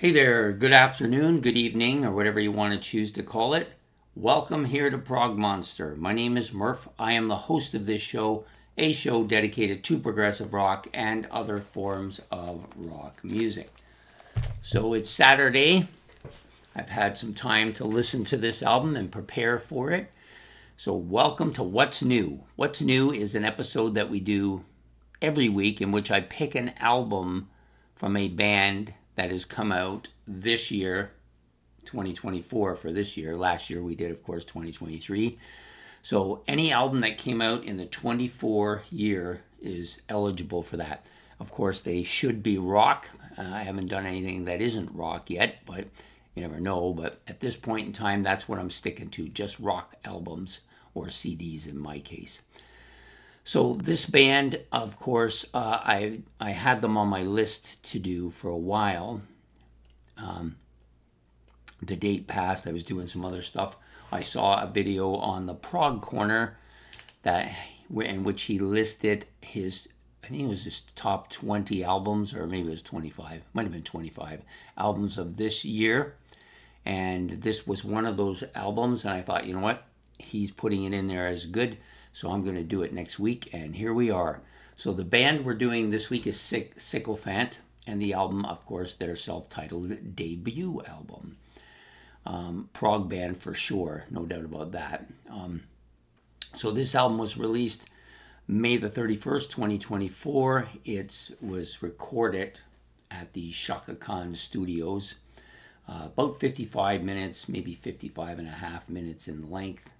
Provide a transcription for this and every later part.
Hey there, good afternoon, good evening, or whatever you want to choose to call it. Welcome here to Prog Monster. My name is Murph. I am the host of this show, a show dedicated to progressive rock and other forms of rock music. So it's Saturday. I've had some time to listen to this album and prepare for it. So welcome to What's New. What's New is an episode that we do every week in which I pick an album from a band that has come out this year, 2024 for this year. Last year we did, of course, 2023. So any album that came out in the 24 year is eligible for that. Of course, they should be rock. I haven't done anything that isn't rock yet, but you never know. But at this point in time, that's what I'm sticking to, just rock albums or CDs in my case. So this band, of course, I had them on my list to do for a while. The date passed. I was doing some other stuff. I saw a video on the Prog Corner in which he listed his, I think it was his top 20 albums, or maybe it was 25. Might have been 25 albums of this year. And this was one of those albums, and I thought, you know what? He's putting it in there as good. So I'm going to do it next week, and here we are. So the band we're doing this week is Sykofant, and the album, of course, their self-titled debut album. Prog band for sure, no doubt about that. So this album was released May the 31st, 2024. It was recorded at the Sykofant studios, about 55 minutes, maybe 55 and a half minutes in length.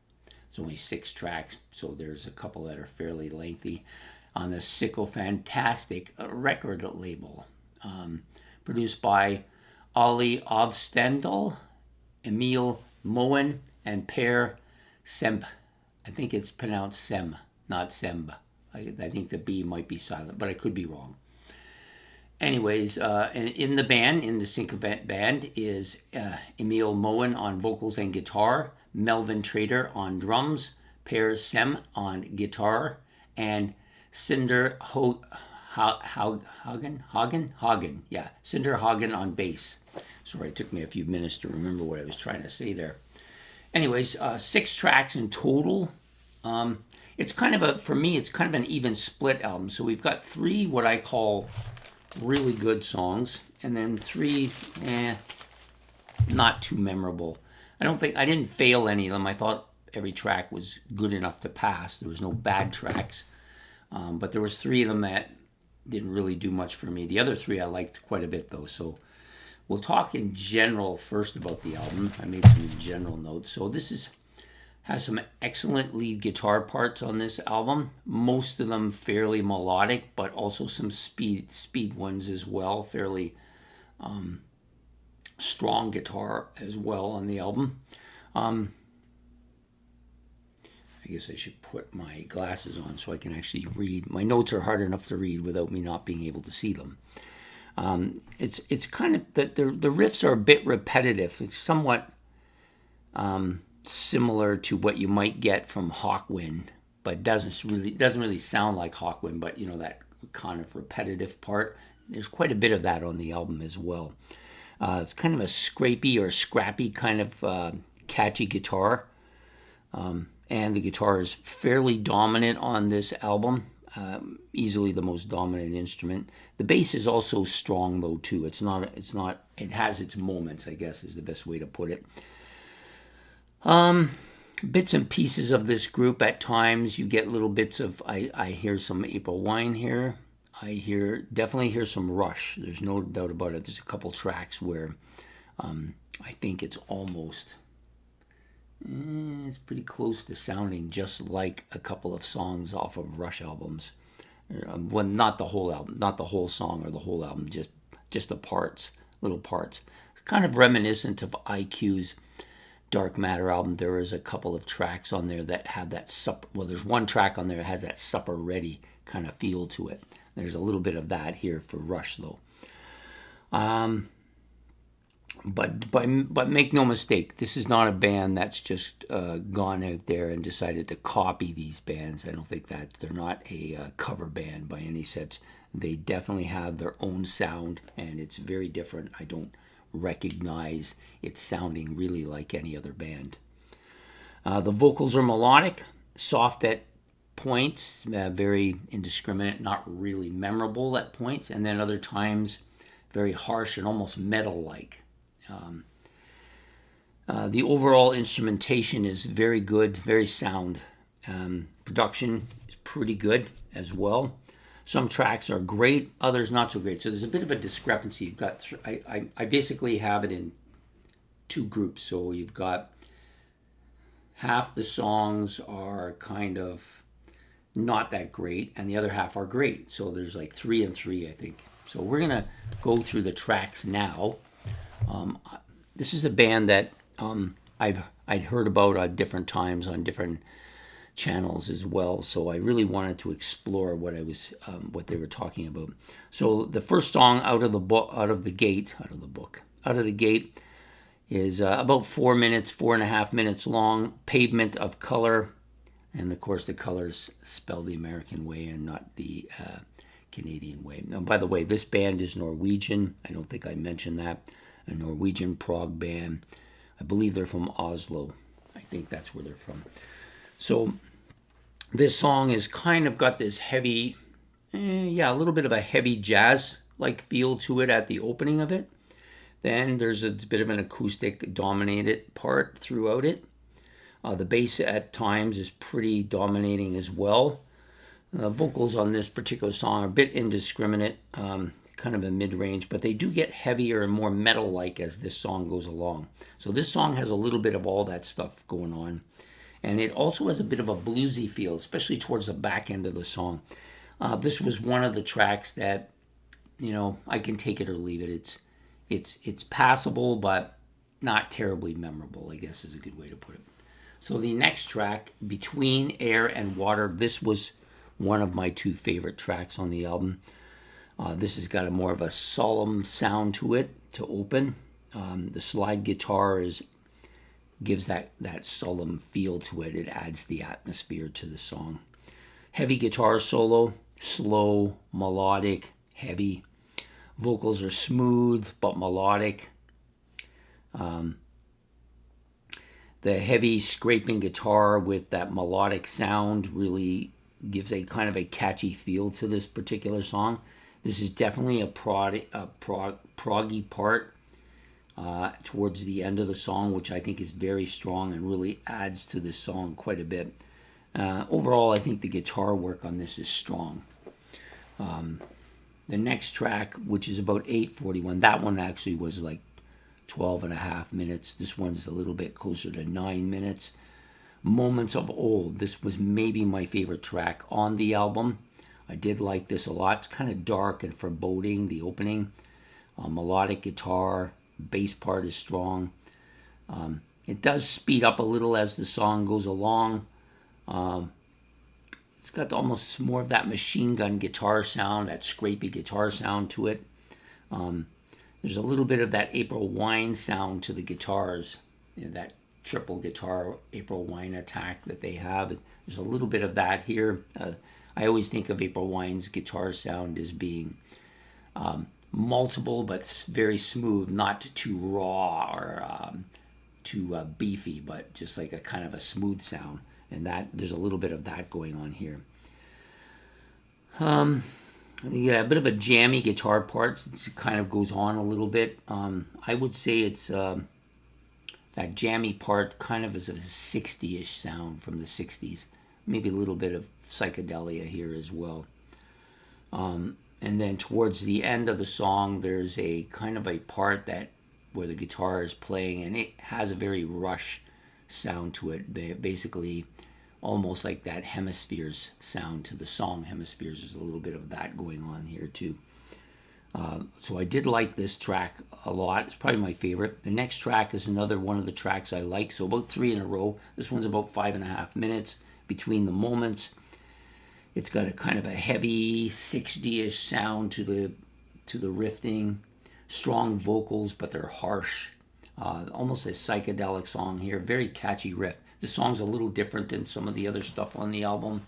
It's only 6 tracks, so there's a couple that are fairly lengthy on the Sykofantastic record label. Produced by Ollie Ovstendal, Emil Moen, and Per Semp. I think it's pronounced Sem, not Semb. I think the B might be silent, but I could be wrong. Anyways, in the band, in the Sykofant band, is Emil Moen on vocals and guitar, Melvin Trader on drums, Per Sem on guitar, and Cinder Hagen, yeah, Cinder Hagen on bass. Sorry, it took me a few minutes to remember what I was trying to say there. Anyways, 6 tracks in total. It's kind of for me, it's kind of an even split album. So we've got 3 what I call really good songs, and then 3 not too memorable. I didn't fail any of them. I thought every track was good enough to pass. There was no bad tracks, but there was 3 of them that didn't really do much for me. The other 3 I liked quite a bit though. So we'll talk in general first about the album. I made some general notes. So this has some excellent lead guitar parts on this album. Most of them fairly melodic, but also some speed ones as well. Fairly strong guitar as well on the album. I guess I should put my glasses on so I can actually read. My notes are hard enough to read without me not being able to see them. It's kind of the riffs are a bit repetitive. It's somewhat similar to what you might get from Hawkwind, but doesn't really sound like Hawkwind. But you know, that kind of repetitive part. There's quite a bit of that on the album as well. It's kind of a scrapey or scrappy kind of catchy guitar. And the guitar is fairly dominant on this album. Easily the most dominant instrument. The bass is also strong though too. It has its moments, I guess is the best way to put it. Bits and pieces of this group at times. You get little bits of, I hear some April Wine here. I definitely hear some Rush. There's no doubt about it. There's a couple tracks where I think it's almost, it's pretty close to sounding just like a couple of songs off of Rush albums. Well, not the whole album, not the whole song or the whole album, just the parts, little parts. It's kind of reminiscent of IQ's Dark Matter album. There is a couple of tracks on there that have that there's one track on there that has that Supper Ready kind of feel to it. There's a little bit of that here for Rush though. But make no mistake, this is not a band that's just gone out there and decided to copy these bands. I don't think that they're not a cover band by any sense. They definitely have their own sound, and it's very different. I don't recognize it sounding really like any other band. The vocals are melodic, soft at points, very indiscriminate, not really memorable at points, and then other times very harsh and almost metal-like. The overall instrumentation is very good, very sound. Production is pretty good as well. Some tracks are great, others not so great. So there's a bit of a discrepancy. You've got I basically have it in two groups. So you've got half the songs are kind of not that great, and the other half are great. So there's like 3 and 3, I think. So we're gonna go through the tracks now. This is a band that I'd heard about at different times on different channels as well. So I really wanted to explore what they were talking about. So the first song out of the gate is about 4 minutes, 4.5 minutes long. Pavement of Color, and of course the colors spelled the American way and not the Canadian way. Now, by the way, this band is Norwegian. I don't think I mentioned that. A Norwegian prog band. I believe they're from Oslo. I think that's where they're from. So this song is kind of got this heavy, a little bit of a heavy jazz-like feel to it at the opening of it. Then there's a bit of an acoustic dominated part throughout it. The bass at times is pretty dominating as well. Vocals on this particular song are a bit indiscriminate, kind of a mid-range, but they do get heavier and more metal-like as this song goes along. So this song has a little bit of all that stuff going on. And it also has a bit of a bluesy feel, especially towards the back end of the song. This was one of the tracks that, I can take it or leave it. It's passable, but not terribly memorable, I guess is a good way to put it. So the next track, Between Air and Water, this was one of my 2 favorite tracks on the album. This has got a more of a solemn sound to it to open. The slide guitar gives that solemn feel to it. It adds the atmosphere to the song. Heavy guitar solo, slow, melodic, heavy. Vocals are smooth but melodic. The heavy scraping guitar with that melodic sound really gives a kind of a catchy feel to this particular song. This is definitely a proggy part towards the end of the song, which I think is very strong and really adds to the song quite a bit. Overall, I think the guitar work on this is strong. The next track, which is about 8:41, that one actually was like 12.5 minutes. This one's a little bit closer to 9 minutes. Moments of Old. This was maybe my favorite track on the album. I did like this a lot. It's kind of dark and foreboding, the opening. Melodic guitar, bass part is strong. It does speed up a little as the song goes along. It's got almost more of that machine gun guitar sound, that scrapey guitar sound to it. There's a little bit of that April Wine sound to the guitars, that triple guitar April Wine attack that they have. There's a little bit of that here. I always think of April Wine's guitar sound as being multiple but very smooth, not too raw or too beefy, but just like a kind of a smooth sound. And that there's a little bit of that going on here. A bit of a jammy guitar part. It kind of goes on a little bit. I would say it's that jammy part kind of is a 60-ish sound from the 60s. Maybe a little bit of psychedelia here as well. And then towards the end of the song, there's a kind of a part where the guitar is playing, and it has a very Rush sound to it. Basically, almost like that Hemispheres sound to the song. Hemispheres, is a little bit of that going on here too. So I did like this track a lot. It's probably my favorite. The next track is another one of the tracks I like. So about 3 in a row. This one's about 5.5 minutes between the moments. It's got a kind of a heavy 60-ish sound to the riffing. Strong vocals, but they're harsh. Almost a psychedelic song here. Very catchy riff. The song's a little different than some of the other stuff on the album.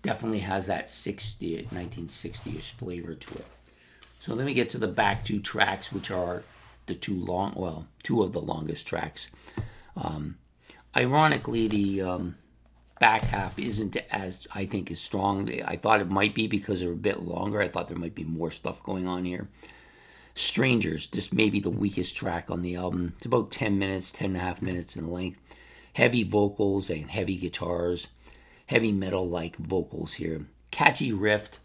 Definitely has that 1960-ish flavor to it. So let me get to the back two tracks, which are the two of the longest tracks. Ironically, the back half isn't as, I think, as strong. I thought it might be because they're a bit longer. I thought there might be more stuff going on here. Strangers, this may be the weakest track on the album. It's about 10 minutes, 10 and a half minutes in length. Heavy vocals and heavy guitars. Heavy metal-like vocals here. Catchy riff,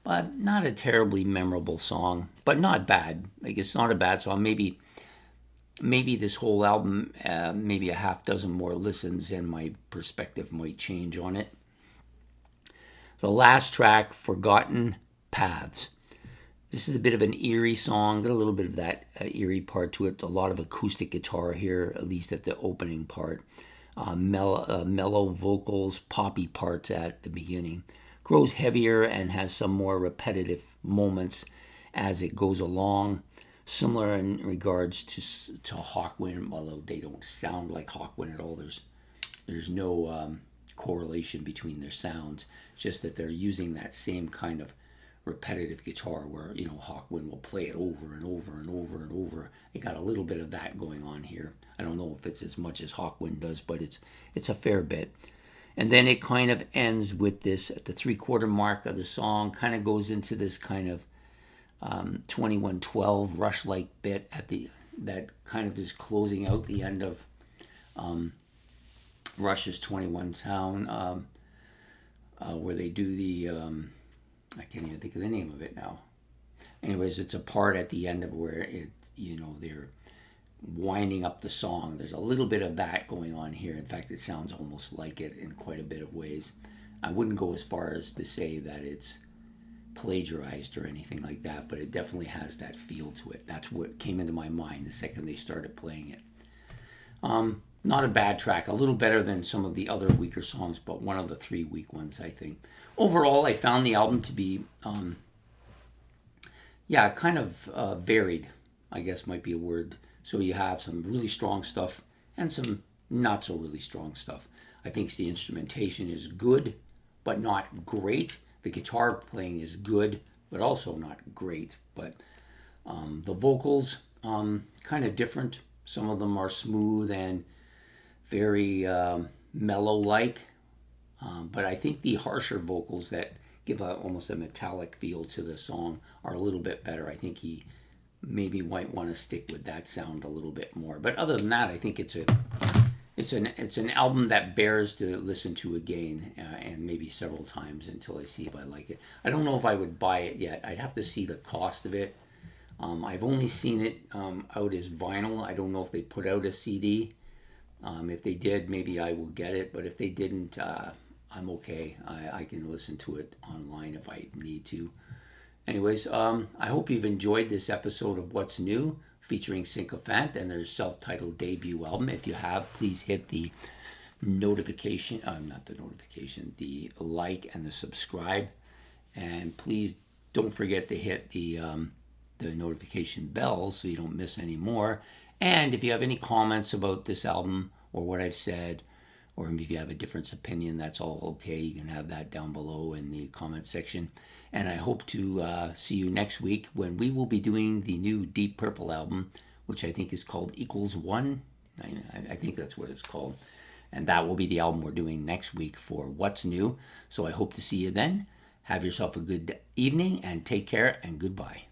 but not a terribly memorable song, but not bad. Like, it's not a bad song. Maybe this whole album, maybe a half dozen more listens and my perspective might change on it. The last track, Forgotten Paths. This is a bit of an eerie song, got a little bit of that eerie part to it. A lot of acoustic guitar here, at least at the opening part. Mellow vocals, poppy parts at the beginning. Grows heavier and has some more repetitive moments as it goes along. Similar in regards to Hawkwind, although they don't sound like Hawkwind at all. There's no correlation between their sounds. It's just that they're using that same kind of repetitive guitar where, you know, Hawkwind will play it over and over and over and over. It got a little bit of that going on here. I don't know if it's as much as Hawkwind does, but it's a fair bit. And then it kind of ends with this, at the 3/4 mark of the song, kind of goes into this kind of 2112 Rush-like bit at that kind of is closing out the end of Rush's 21 Town, where they do the I can't even think of the name of it now. Anyways, it's a part at the end of where they're winding up the song. There's a little bit of that going on here. In fact, it sounds almost like it in quite a bit of ways. I wouldn't go as far as to say that it's plagiarized or anything like that, but it definitely has that feel to it. That's what came into my mind the second they started playing it. Not a bad track, a little better than some of the other weaker songs, but one of the 3 weak ones, I think. Overall, I found the album to be, kind of varied, I guess might be a word. So you have some really strong stuff and some not so really strong stuff. I think the instrumentation is good, but not great. The guitar playing is good, but also not great. But the vocals, kind of different. Some of them are smooth and very mellow-like. But I think the harsher vocals that give almost a metallic feel to the song are a little bit better. I think he maybe might want to stick with that sound a little bit more. But other than that, I think it's an album that bears to listen to again and maybe several times until I see if I like it. I don't know if I would buy it yet. I'd have to see the cost of it. I've only seen it out as vinyl. I don't know if they put out a CD. If they did, maybe I will get it. But if they didn't, I'm okay. I can listen to it online if I need to. Anyways, I hope you've enjoyed this episode of What's New featuring Sykofant and their self-titled debut album. If you have, please hit the notification, the like and the subscribe. And please don't forget to hit the notification bell so you don't miss any more. And if you have any comments about this album or what I've said, or if you have a different opinion, that's all okay. You can have that down below in the comment section. And I hope to see you next week when we will be doing the new Deep Purple album, which I think is called Equals One. I think that's what it's called. And that will be the album we're doing next week for What's New. So I hope to see you then. Have yourself a good evening and take care and goodbye.